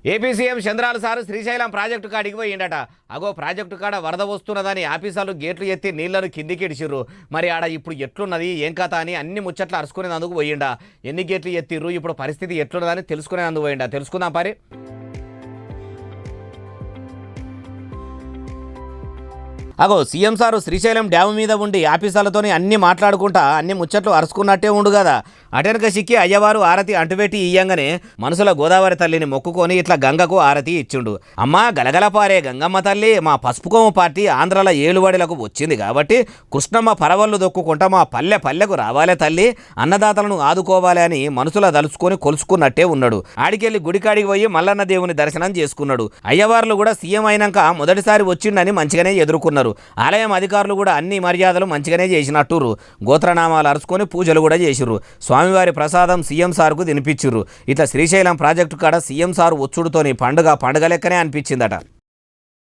AP CM చంద్రాల sir Srisailam project కాడికి పోయిండట. అగో ప్రాజెక్టు కాడ వరద వస్తున్నదని ఆఫీసర్లు గేట్లు ఎత్తి నీళ్లను కిందికి ఇడిచిర్రు. మరి ఆడ ఇప్పుడు ఎట్లున్నది ఏం కథ అని అన్ని ముచ్చట్లు అరుచుకునేందుకు పోయిండా. ఎన్ని గేట్లు ఎత్తిర్రు, ఇప్పుడు పరిస్థితి ఎట్లున్నదని తెలుసుకునేందుకు పోయిండా. తెలుసుకుందాం పరి. అగో సీఎం సారు శ్రీశైలం డ్యాము మీద ఉండి ఆఫీసర్లతోని అన్ని మాట్లాడుకుంటా అన్ని ముచ్చట్లు అరుచుకున్నట్టే ఉండు కదా. అటెనక సిక్కి అయ్యవారు ఆరతి అంటుపెట్టి ఇయ్యంగానే మనసుల గోదావరి తల్లిని మొక్కుకొని ఇట్లా గంగకు ఆరతి ఇచ్చిండు. అమ్మా గలగలపారే గంగమ్మ తల్లి, మా పసుపుకోమ పార్టీ ఆంధ్రాల ఏలుబడిలకు వచ్చింది కాబట్టి కృష్ణమ్మ పరవళ్ళు దొక్కుకుంటా మా పల్లెకు రావాలే తల్లి, అన్నదాతలను ఆదుకోవాలి అని మనసులో దలుచుకొని కొలుసుకున్నట్టే ఉన్నాడు. ఆడికెళ్ళి గుడికాడికి పోయి మల్లన్న దేవుని దర్శనం చేసుకున్నాడు. అయ్యవార్లు కూడా సీఎం అయినాక మొదటిసారి వచ్చిండని మంచిగానే ఎదుర్కొన్నారు. ఆలయం అధికారులు కూడా అన్ని మర్యాదలు మంచిగానే చేసినట్టురు. గోత్రనామాలు అరుచుకొని పూజలు కూడా చేసిర్రు. స్వామివారి ప్రసాదం సీఎం సార్కు తినిపించిర్రు. ఇట్లా శ్రీశైలం ప్రాజెక్టు కాడ సీఎం సార్ వచ్చుడుతోని పండుగ లెక్కనే అనిపించిందట.